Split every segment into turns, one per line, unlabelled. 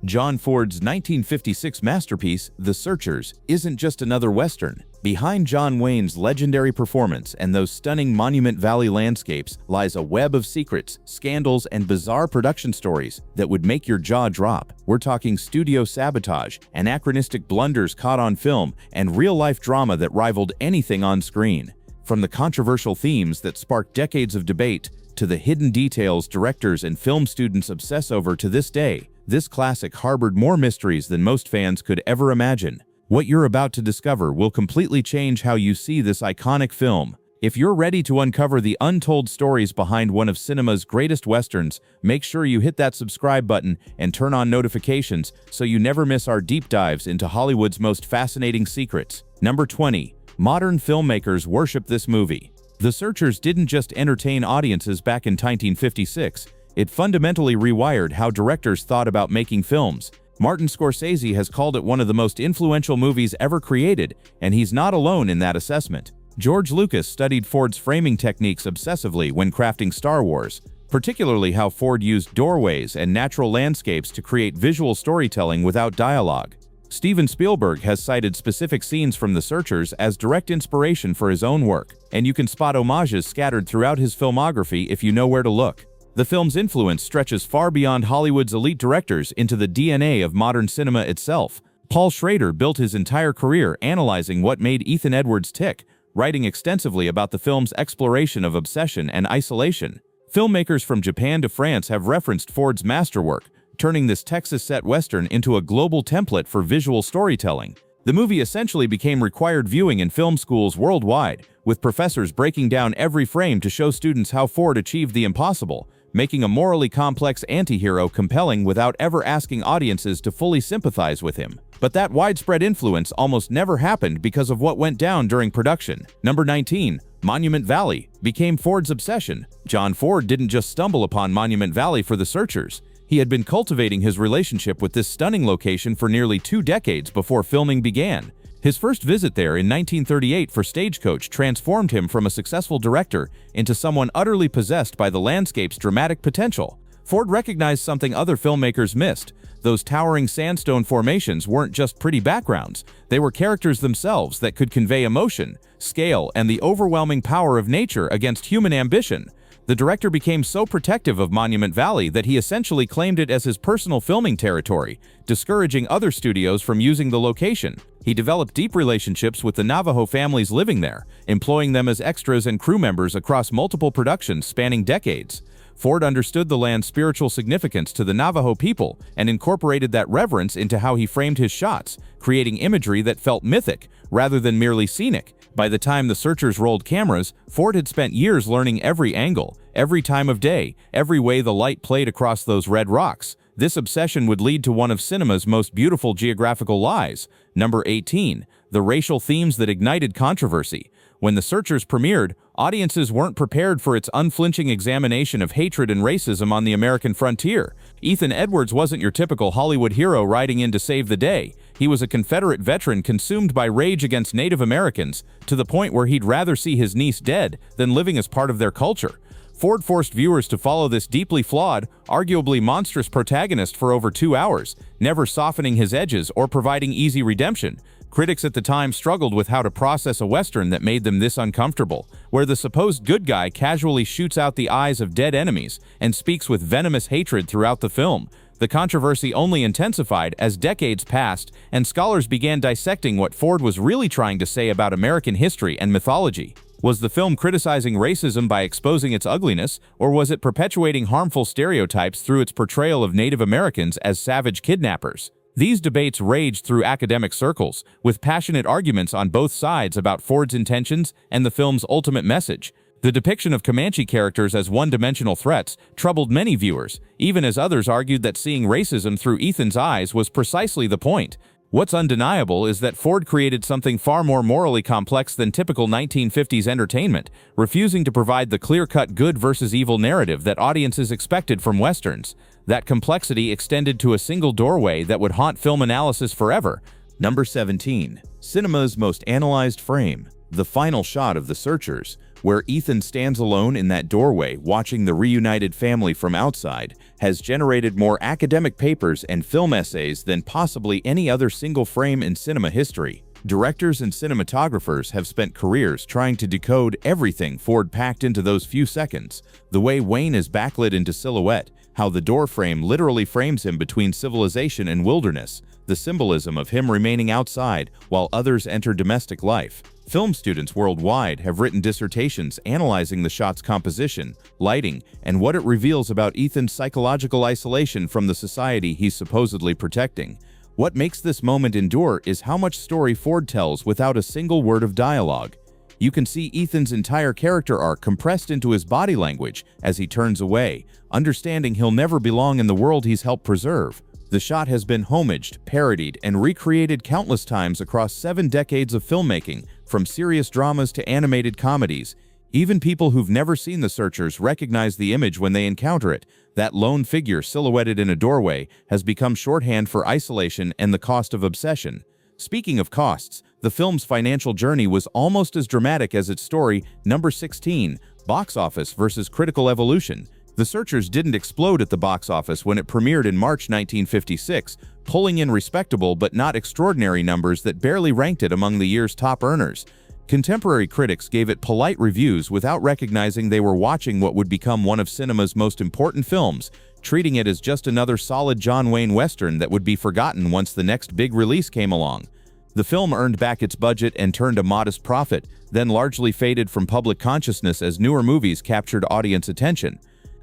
John Ford's 1956 masterpiece, The Searchers, isn't just another Western. Behind John Wayne's legendary performance and those stunning Monument Valley landscapes lies a web of secrets, scandals, and bizarre production stories that would make your jaw drop. We're talking studio sabotage, anachronistic blunders caught on film, and real-life drama that rivaled anything on screen. From the controversial themes that sparked decades of debate to the hidden details directors and film students obsess over to this day, this classic harbored more mysteries than most fans could ever imagine. What you're about to discover will completely change how you see this iconic film. If you're ready to uncover the untold stories behind one of cinema's greatest westerns, make sure you hit that subscribe button and turn on notifications so you never miss our deep dives into Hollywood's most fascinating secrets. Number 20. Modern filmmakers worship this movie. The Searchers didn't just entertain audiences back in 1956. It fundamentally rewired how directors thought about making films. Martin Scorsese has called it one of the most influential movies ever created, and he's not alone in that assessment. George Lucas studied Ford's framing techniques obsessively when crafting Star Wars, particularly how Ford used doorways and natural landscapes to create visual storytelling without dialogue. Steven Spielberg has cited specific scenes from The Searchers as direct inspiration for his own work, and you can spot homages scattered throughout his filmography if you know where to look. The film's influence stretches far beyond Hollywood's elite directors into the DNA of modern cinema itself. Paul Schrader built his entire career analyzing what made Ethan Edwards tick, writing extensively about the film's exploration of obsession and isolation. Filmmakers from Japan to France have referenced Ford's masterwork, turning this Texas-set Western into a global template for visual storytelling. The movie essentially became required viewing in film schools worldwide, with professors breaking down every frame to show students how Ford achieved the impossible, making a morally complex anti-hero compelling without ever asking audiences to fully sympathize with him. But that widespread influence almost never happened because of what went down during production. Number 19. Monument Valley became Ford's obsession. John Ford didn't just stumble upon Monument Valley for The Searchers. He had been cultivating his relationship with this stunning location for nearly 2 decades before filming began. His first visit there in 1938 for Stagecoach transformed him from a successful director into someone utterly possessed by the landscape's dramatic potential. Ford recognized something other filmmakers missed. Those towering sandstone formations weren't just pretty backgrounds. They were characters themselves that could convey emotion, scale, and the overwhelming power of nature against human ambition. The director became so protective of Monument Valley that he essentially claimed it as his personal filming territory, discouraging other studios from using the location. He developed deep relationships with the Navajo families living there, employing them as extras and crew members across multiple productions spanning decades. Ford understood the land's spiritual significance to the Navajo people and incorporated that reverence into how he framed his shots, creating imagery that felt mythic rather than merely scenic. By the time The Searchers rolled cameras, Ford had spent years learning every angle, every time of day, every way the light played across those red rocks. This obsession would lead to one of cinema's most beautiful geographical lies. Number 18. The racial themes that ignited controversy. When The Searchers premiered, audiences weren't prepared for its unflinching examination of hatred and racism on the American frontier. Ethan Edwards wasn't your typical Hollywood hero riding in to save the day. He was a Confederate veteran consumed by rage against Native Americans, to the point where he'd rather see his niece dead than living as part of their culture. Ford forced viewers to follow this deeply flawed, arguably monstrous protagonist for over 2 hours, never softening his edges or providing easy redemption. Critics at the time struggled with how to process a Western that made them this uncomfortable, where the supposed good guy casually shoots out the eyes of dead enemies and speaks with venomous hatred throughout the film. The controversy only intensified as decades passed and scholars began dissecting what Ford was really trying to say about American history and mythology. Was the film criticizing racism by exposing its ugliness, or was it perpetuating harmful stereotypes through its portrayal of Native Americans as savage kidnappers? These debates raged through academic circles, with passionate arguments on both sides about Ford's intentions and the film's ultimate message. The depiction of Comanche characters as one-dimensional threats troubled many viewers, even as others argued that seeing racism through Ethan's eyes was precisely the point. What's undeniable is that Ford created something far more morally complex than typical 1950s entertainment, refusing to provide the clear-cut good versus evil narrative that audiences expected from Westerns. That complexity extended to a single doorway that would haunt film analysis forever. Number 17. Cinema's most analyzed frame. The final shot of The Searchers. where Ethan stands alone in that doorway watching the reunited family from outside, has generated more academic papers and film essays than possibly any other single frame in cinema history. Directors and cinematographers have spent careers trying to decode everything Ford packed into those few seconds. The way Wayne is backlit into silhouette, how the door frame literally frames him between civilization and wilderness, the symbolism of him remaining outside while others enter domestic life. Film students worldwide have written dissertations analyzing the shot's composition, lighting, and what it reveals about Ethan's psychological isolation from the society he's supposedly protecting. What makes this moment endure is how much story Ford tells without a single word of dialogue. You can see Ethan's entire character arc compressed into his body language as he turns away, understanding he'll never belong in the world he's helped preserve. The shot has been homaged, parodied, and recreated countless times across 7 decades of filmmaking, from serious dramas to animated comedies. Even people who've never seen The Searchers recognize the image when they encounter it. That lone figure silhouetted in a doorway has become shorthand for isolation and the cost of obsession. Speaking of costs, the film's financial journey was almost as dramatic as its story. Number 16, Box Office versus Critical Evolution. The Searchers didn't explode at the box office when it premiered in March 1956, pulling in respectable but not extraordinary numbers that barely ranked it among the year's top earners. Contemporary critics gave it polite reviews without recognizing they were watching what would become one of cinema's most important films, treating it as just another solid John Wayne Western that would be forgotten once the next big release came along. The film earned back its budget and turned a modest profit, then largely faded from public consciousness as newer movies captured audience attention.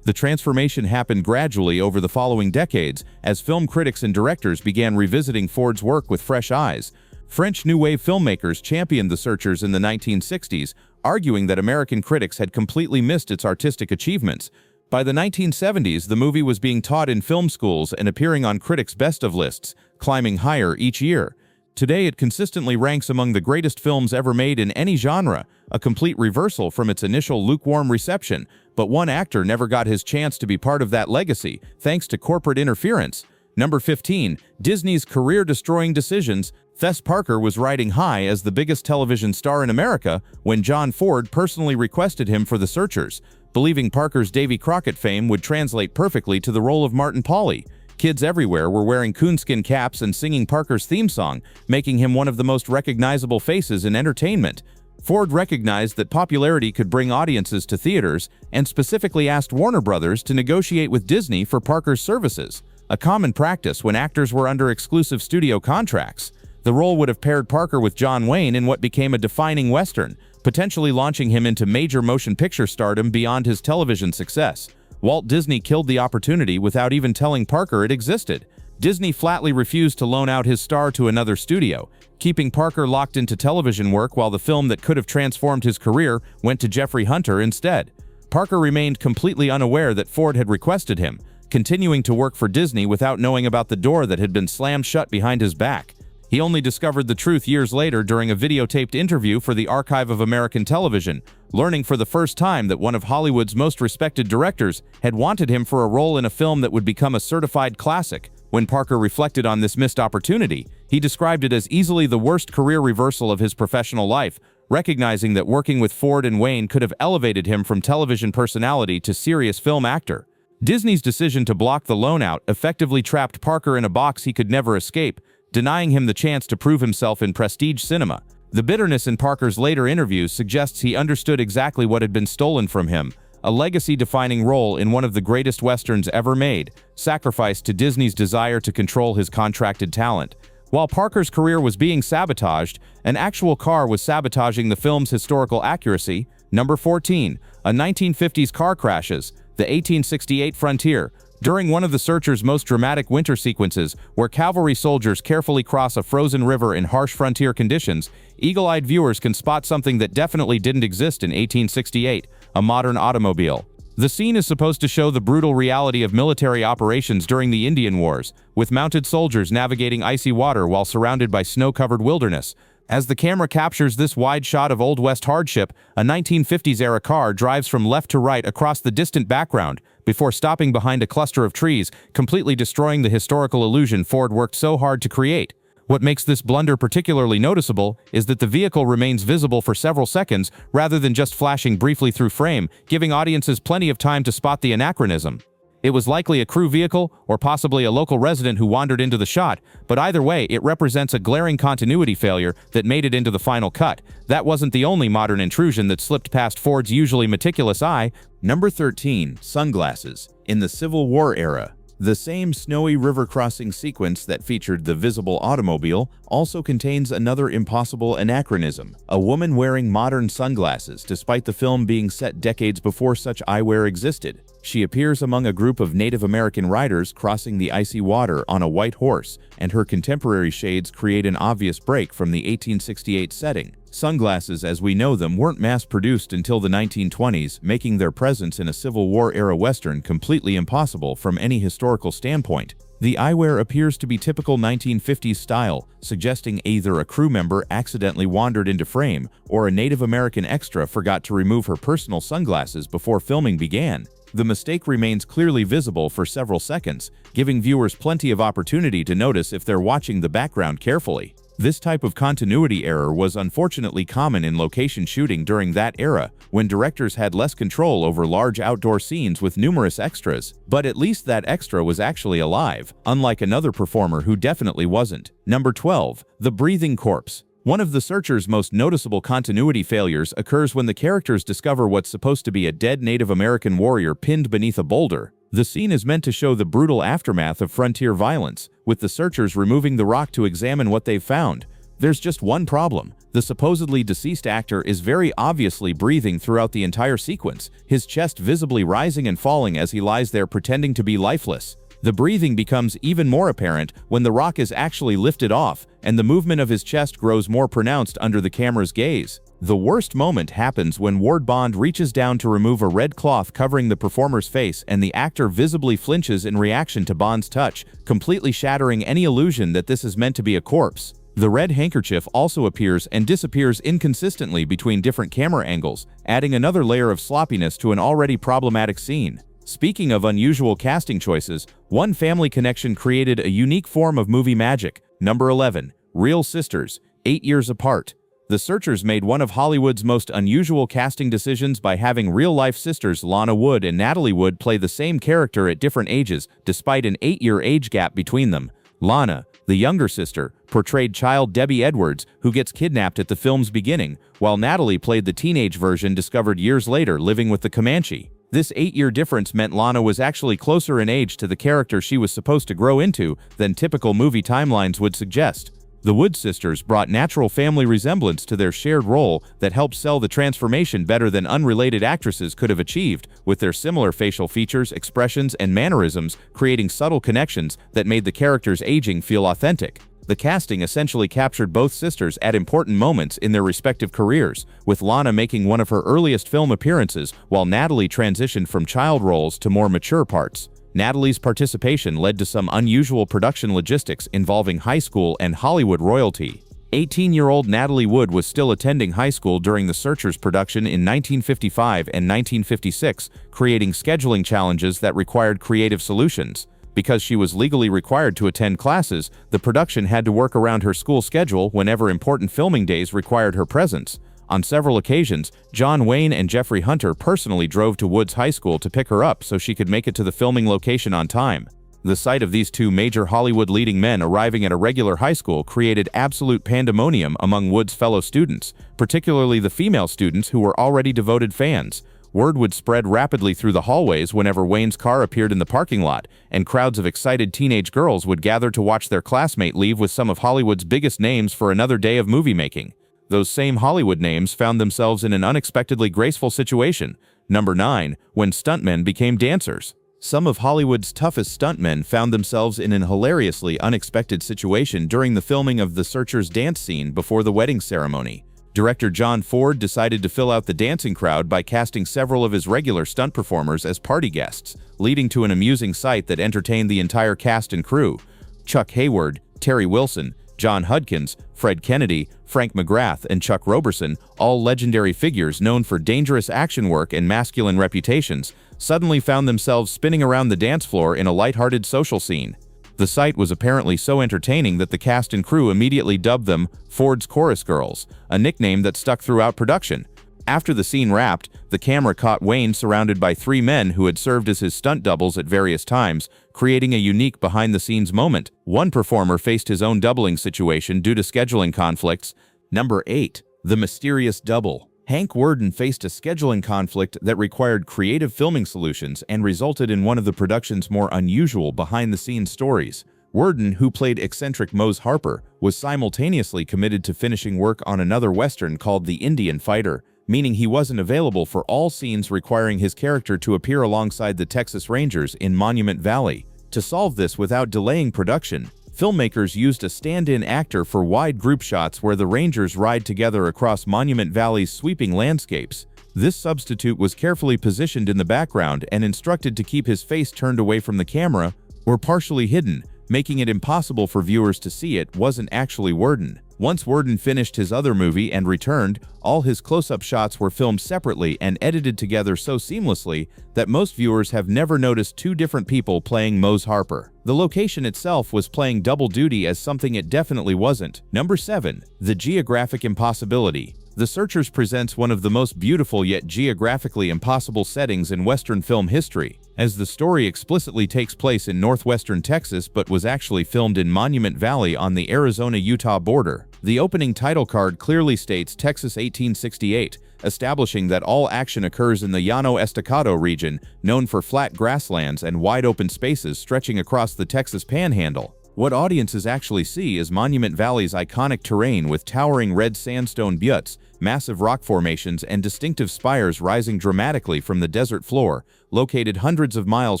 The transformation happened gradually over the following decades as film critics and directors began revisiting Ford's work with fresh eyes. French New Wave filmmakers championed The Searchers in the 1960s, arguing that American critics had completely missed its artistic achievements. By the 1970s, the movie was being taught in film schools and appearing on critics' best-of lists, climbing higher each year. Today, it consistently ranks among the greatest films ever made in any genre, a complete reversal from its initial lukewarm reception. But one actor never got his chance to be part of that legacy, thanks to corporate interference. Number 15, Disney's career-destroying decisions. Fess Parker was riding high as the biggest television star in America when John Ford personally requested him for The Searchers, believing Parker's Davy Crockett fame would translate perfectly to the role of Martin Pauly. Kids everywhere were wearing coonskin caps and singing Parker's theme song, making him one of the most recognizable faces in entertainment. Ford recognized that popularity could bring audiences to theaters and specifically asked Warner Brothers to negotiate with Disney for Parker's services, a common practice when actors were under exclusive studio contracts. The role would have paired Parker with John Wayne in what became a defining Western, potentially launching him into major motion picture stardom beyond his television success. Walt Disney killed the opportunity without even telling Parker it existed. Disney flatly refused to loan out his star to another studio, keeping Parker locked into television work while the film that could have transformed his career went to Jeffrey Hunter instead. Parker remained completely unaware that Ford had requested him, continuing to work for Disney without knowing about the door that had been slammed shut behind his back. He only discovered the truth years later during a videotaped interview for the Archive of American Television, learning for the first time that one of Hollywood's most respected directors had wanted him for a role in a film that would become a certified classic. When Parker reflected on this missed opportunity, he described it as easily the worst career reversal of his professional life, recognizing that working with Ford and Wayne could have elevated him from television personality to serious film actor. Disney's decision to block the loan out effectively trapped Parker in a box he could never escape, denying him the chance to prove himself in prestige cinema. The bitterness in Parker's later interviews suggests he understood exactly what had been stolen from him, a legacy-defining role in one of the greatest westerns ever made, sacrificed to Disney's desire to control his contracted talent. While Parker's career was being sabotaged, an actual car was sabotaging the film's historical accuracy. Number 14, a 1950s car crashes, the 1868 Frontier. During one of The Searchers' most dramatic winter sequences, where cavalry soldiers carefully cross a frozen river in harsh frontier conditions, eagle-eyed viewers can spot something that definitely didn't exist in 1868, a modern automobile. The scene is supposed to show the brutal reality of military operations during the Indian Wars, with mounted soldiers navigating icy water while surrounded by snow-covered wilderness. As the camera captures this wide shot of Old West hardship, a 1950s-era car drives from left to right across the distant background, before stopping behind a cluster of trees, completely destroying the historical illusion Ford worked so hard to create. What makes this blunder particularly noticeable is that the vehicle remains visible for several seconds rather than just flashing briefly through frame, giving audiences plenty of time to spot the anachronism. It was likely a crew vehicle or possibly a local resident who wandered into the shot, but either way, it represents a glaring continuity failure that made it into the final cut. That wasn't the only modern intrusion that slipped past Ford's usually meticulous eye. Number 13. Sunglasses. In the Civil War era, the same snowy river crossing sequence that featured the visible automobile also contains another impossible anachronism: a woman wearing modern sunglasses despite the film being set decades before such eyewear existed. She appears among a group of Native American riders crossing the icy water on a white horse, and her contemporary shades create an obvious break from the 1868 setting. Sunglasses as we know them weren't mass-produced until the 1920s, making their presence in a Civil War-era Western completely impossible from any historical standpoint. The eyewear appears to be typical 1950s style, suggesting either a crew member accidentally wandered into frame or a Native American extra forgot to remove her personal sunglasses before filming began. The mistake remains clearly visible for several seconds, giving viewers plenty of opportunity to notice if they're watching the background carefully. This type of continuity error was unfortunately common in location shooting during that era, when directors had less control over large outdoor scenes with numerous extras. But at least that extra was actually alive, unlike another performer who definitely wasn't. Number 12. The breathing corpse. One of The Searcher's most noticeable continuity failures occurs when the characters discover what's supposed to be a dead Native American warrior pinned beneath a boulder. The scene is meant to show the brutal aftermath of frontier violence, with the searchers removing the rock to examine what they've found. There's just one problem. The supposedly deceased actor is very obviously breathing throughout the entire sequence, his chest visibly rising and falling as he lies there pretending to be lifeless. The breathing becomes even more apparent when the rock is actually lifted off, and the movement of his chest grows more pronounced under the camera's gaze. The worst moment happens when Ward Bond reaches down to remove a red cloth covering the performer's face, and the actor visibly flinches in reaction to Bond's touch, completely shattering any illusion that this is meant to be a corpse. The red handkerchief also appears and disappears inconsistently between different camera angles, adding another layer of sloppiness to an already problematic scene. Speaking of unusual casting choices, One Family Connection created a unique form of movie magic. Number 11. Real sisters, 8 years apart. The Searchers made one of Hollywood's most unusual casting decisions by having real-life sisters Lana Wood and Natalie Wood play the same character at different ages, despite an 8-year age gap between them. Lana, the younger sister, portrayed child Debbie Edwards, who gets kidnapped at the film's beginning, while Natalie played the teenage version discovered years later living with the Comanche. This 8-year difference meant Lana was actually closer in age to the character she was supposed to grow into than typical movie timelines would suggest. The Wood sisters brought natural family resemblance to their shared role that helped sell the transformation better than unrelated actresses could have achieved, with their similar facial features, expressions, and mannerisms creating subtle connections that made the characters' aging feel authentic. The casting essentially captured both sisters at important moments in their respective careers, with Lana making one of her earliest film appearances while Natalie transitioned from child roles to more mature parts. Natalie's participation led to some unusual production logistics involving high school and Hollywood royalty. 18-year-old Natalie Wood was still attending high school during The Searchers production in 1955 and 1956, creating scheduling challenges that required creative solutions. Because she was legally required to attend classes, the production had to work around her school schedule whenever important filming days required her presence. On several occasions, John Wayne and Jeffrey Hunter personally drove to Wood's high school to pick her up so she could make it to the filming location on time. The sight of these two major Hollywood leading men arriving at a regular high school created absolute pandemonium among Wood's fellow students, particularly the female students who were already devoted fans. Word would spread rapidly through the hallways whenever Wayne's car appeared in the parking lot, and crowds of excited teenage girls would gather to watch their classmate leave with some of Hollywood's biggest names for another day of movie making. Those same Hollywood names found themselves in an unexpectedly graceful situation. Number 9. When stuntmen became dancers. Some of Hollywood's toughest stuntmen found themselves in an hilariously unexpected situation during the filming of The Searchers' dance scene before the wedding ceremony. Director John Ford decided to fill out the dancing crowd by casting several of his regular stunt performers as party guests, leading to an amusing sight that entertained the entire cast and crew. Chuck Hayward, Terry Wilson, John Hudkins, Fred Kennedy, Frank McGrath, and Chuck Roberson, all legendary figures known for dangerous action work and masculine reputations, suddenly found themselves spinning around the dance floor in a lighthearted social scene. The sight was apparently so entertaining that the cast and crew immediately dubbed them Ford's Chorus Girls, a nickname that stuck throughout production. After the scene wrapped, the camera caught Wayne surrounded by 3 men who had served as his stunt doubles at various times, creating a unique behind-the-scenes moment. One performer faced his own doubling situation due to scheduling conflicts. Number 8. The Mysterious Double. Hank Worden faced a scheduling conflict that required creative filming solutions and resulted in one of the production's more unusual behind-the-scenes stories. Worden, who played eccentric Mose Harper, was simultaneously committed to finishing work on another Western called The Indian Fighter, meaning he wasn't available for all scenes requiring his character to appear alongside the Texas Rangers in Monument Valley. To solve this without delaying production, filmmakers used a stand-in actor for wide group shots where the Rangers ride together across Monument Valley's sweeping landscapes. This substitute was carefully positioned in the background and instructed to keep his face turned away from the camera or partially hidden, making it impossible for viewers to see it wasn't actually Worden. Once Worden finished his other movie and returned, all his close-up shots were filmed separately and edited together so seamlessly that most viewers have never noticed 2 different people playing Mose Harper. The location itself was playing double duty as something it definitely wasn't. Number 7. The Geographic Impossibility. The Searchers presents one of the most beautiful yet geographically impossible settings in Western film history, as the story explicitly takes place in northwestern Texas but was actually filmed in Monument Valley on the Arizona-Utah border. The opening title card clearly states Texas 1868, establishing that all action occurs in the Llano Estacado region, known for flat grasslands and wide open spaces stretching across the Texas Panhandle. What audiences actually see is Monument Valley's iconic terrain with towering red sandstone buttes, massive rock formations, and distinctive spires rising dramatically from the desert floor, located hundreds of miles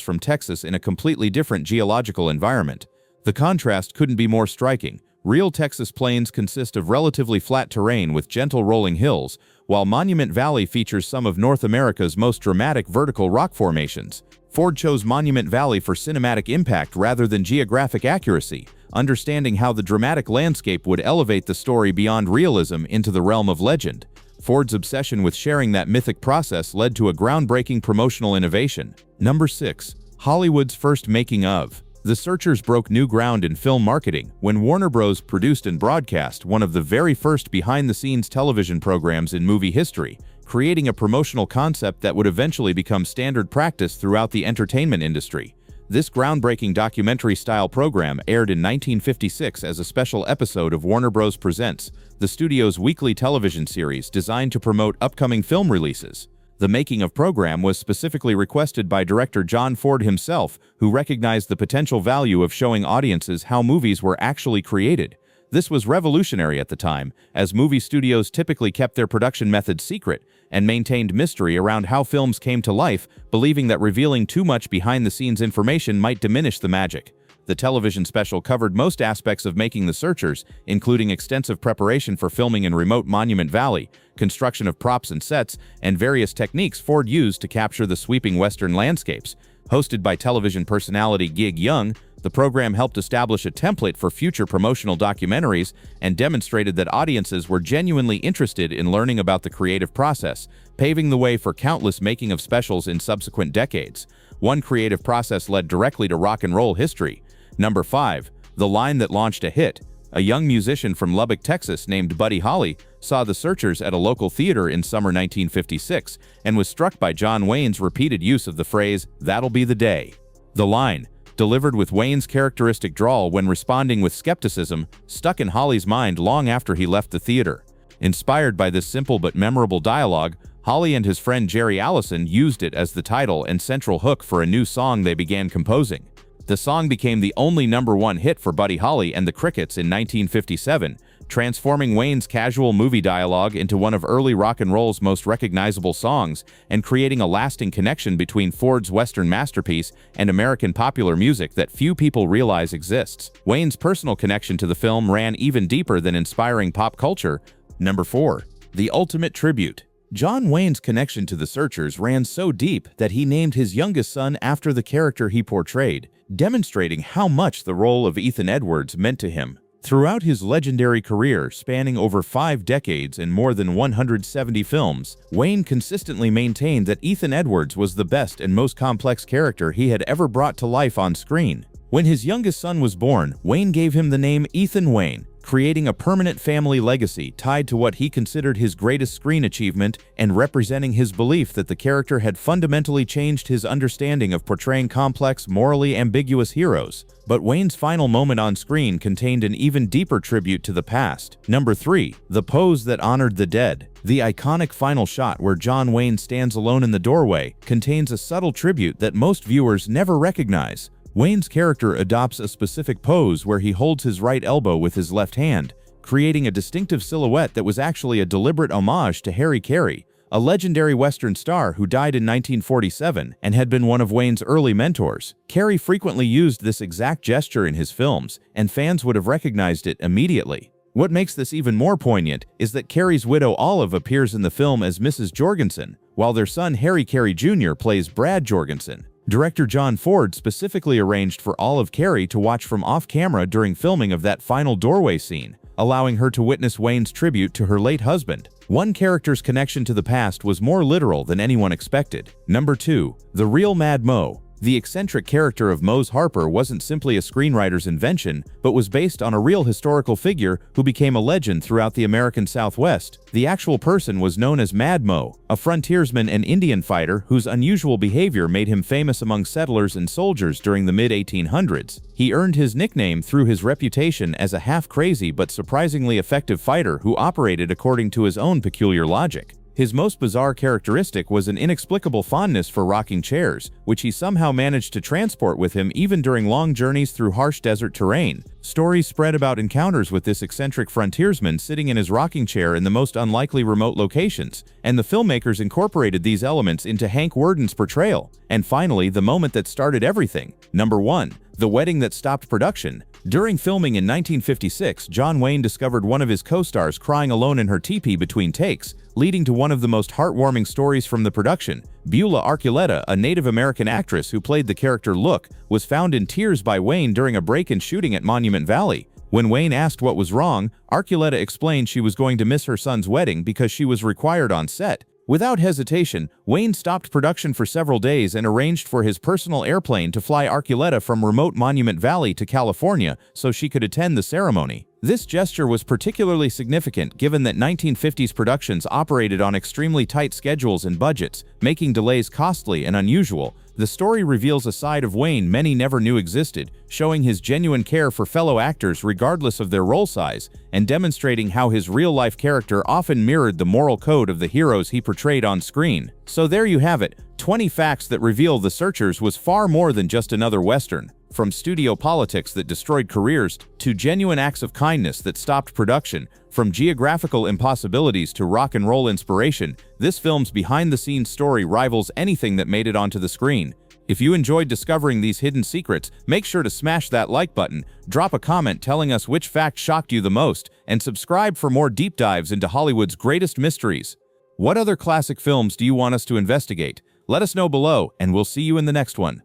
from Texas in a completely different geological environment. The contrast couldn't be more striking. Real Texas plains consist of relatively flat terrain with gentle rolling hills, while Monument Valley features some of North America's most dramatic vertical rock formations. Ford chose Monument Valley for cinematic impact rather than geographic accuracy, understanding how the dramatic landscape would elevate the story beyond realism into the realm of legend. Ford's obsession with sharing that mythic process led to a groundbreaking promotional innovation. Number 6. Hollywood's first making of. The Searchers broke new ground in film marketing when Warner Bros. Produced and broadcast one of the very first behind-the-scenes television programs in movie history, creating a promotional concept that would eventually become standard practice throughout the entertainment industry. This groundbreaking documentary-style program aired in 1956 as a special episode of Warner Bros. Presents, the studio's weekly television series designed to promote upcoming film releases. The making of program was specifically requested by director John Ford himself, who recognized the potential value of showing audiences how movies were actually created. This was revolutionary at the time, as movie studios typically kept their production methods secret and maintained mystery around how films came to life, believing that revealing too much behind-the-scenes information might diminish the magic. The television special covered most aspects of making The Searchers, including extensive preparation for filming in remote Monument Valley, construction of props and sets, and various techniques Ford used to capture the sweeping Western landscapes. Hosted by television personality Gig Young, the program helped establish a template for future promotional documentaries and demonstrated that audiences were genuinely interested in learning about the creative process, paving the way for countless making of specials in subsequent decades. One creative process led directly to rock and roll history. Number 5. The line that launched a hit. A young musician from Lubbock, Texas named Buddy Holly saw The Searchers at a local theater in summer 1956 and was struck by John Wayne's repeated use of the phrase, "That'll be the day." The line, delivered with Wayne's characteristic drawl when responding with skepticism, stuck in Holly's mind long after he left the theater. Inspired by this simple but memorable dialogue, Holly and his friend Jerry Allison used it as the title and central hook for a new song they began composing. The song became the only #1 hit for Buddy Holly and the Crickets in 1957, transforming Wayne's casual movie dialogue into one of early rock and roll's most recognizable songs and creating a lasting connection between Ford's Western masterpiece and American popular music that few people realize exists. Wayne's personal connection to the film ran even deeper than inspiring pop culture. Number 4. The Ultimate Tribute. John Wayne's connection to The Searchers ran so deep that he named his youngest son after the character he portrayed, demonstrating how much the role of Ethan Edwards meant to him. Throughout his legendary career, spanning over 5 decades and more than 170 films, Wayne consistently maintained that Ethan Edwards was the best and most complex character he had ever brought to life on screen. When his youngest son was born, Wayne gave him the name Ethan Wayne, creating a permanent family legacy tied to what he considered his greatest screen achievement and representing his belief that the character had fundamentally changed his understanding of portraying complex, morally ambiguous heroes. But Wayne's final moment on screen contained an even deeper tribute to the past. Number 3. The Pose That Honored the Dead. The iconic final shot where John Wayne stands alone in the doorway contains a subtle tribute that most viewers never recognize. Wayne's character adopts a specific pose where he holds his right elbow with his left hand, creating a distinctive silhouette that was actually a deliberate homage to Harry Carey, a legendary Western star who died in 1947 and had been one of Wayne's early mentors. Carey frequently used this exact gesture in his films, and fans would have recognized it immediately. What makes this even more poignant is that Carey's widow Olive appears in the film as Mrs. Jorgensen, while their son Harry Carey Jr. plays Brad Jorgensen. Director John Ford specifically arranged for Olive Carey to watch from off-camera during filming of that final doorway scene, allowing her to witness Wayne's tribute to her late husband. One character's connection to the past was more literal than anyone expected. Number 2. The Real Mad Mo. The eccentric character of Mose Harper wasn't simply a screenwriter's invention, but was based on a real historical figure who became a legend throughout the American Southwest. The actual person was known as Mad Mo, a frontiersman and Indian fighter whose unusual behavior made him famous among settlers and soldiers during the mid-1800s. He earned his nickname through his reputation as a half-crazy but surprisingly effective fighter who operated according to his own peculiar logic. His most bizarre characteristic was an inexplicable fondness for rocking chairs, which he somehow managed to transport with him even during long journeys through harsh desert terrain. Stories spread about encounters with this eccentric frontiersman sitting in his rocking chair in the most unlikely remote locations, and the filmmakers incorporated these elements into Hank Worden's portrayal. And finally, the moment that started everything. Number 1. The Wedding That Stopped Production. During filming in 1956, John Wayne discovered one of his co-stars crying alone in her teepee between takes, leading to one of the most heartwarming stories from the production. Beulah Archuleta, a Native American actress who played the character Look, was found in tears by Wayne during a break in shooting at Monument Valley. When Wayne asked what was wrong, Archuleta explained she was going to miss her son's wedding because she was required on set. Without hesitation, Wayne stopped production for several days and arranged for his personal airplane to fly Archuleta from remote Monument Valley to California so she could attend the ceremony. This gesture was particularly significant given that 1950s productions operated on extremely tight schedules and budgets, making delays costly and unusual. The story reveals a side of Wayne many never knew existed, showing his genuine care for fellow actors regardless of their role size, and demonstrating how his real-life character often mirrored the moral code of the heroes he portrayed on screen. So there you have it, 20 facts that reveal The Searchers was far more than just another Western. From studio politics that destroyed careers to genuine acts of kindness that stopped production, from geographical impossibilities to rock and roll inspiration, this film's behind-the-scenes story rivals anything that made it onto the screen. If you enjoyed discovering these hidden secrets, make sure to smash that like button, drop a comment telling us which fact shocked you the most, and subscribe for more deep dives into Hollywood's greatest mysteries. What other classic films do you want us to investigate? Let us know below, and we'll see you in the next one.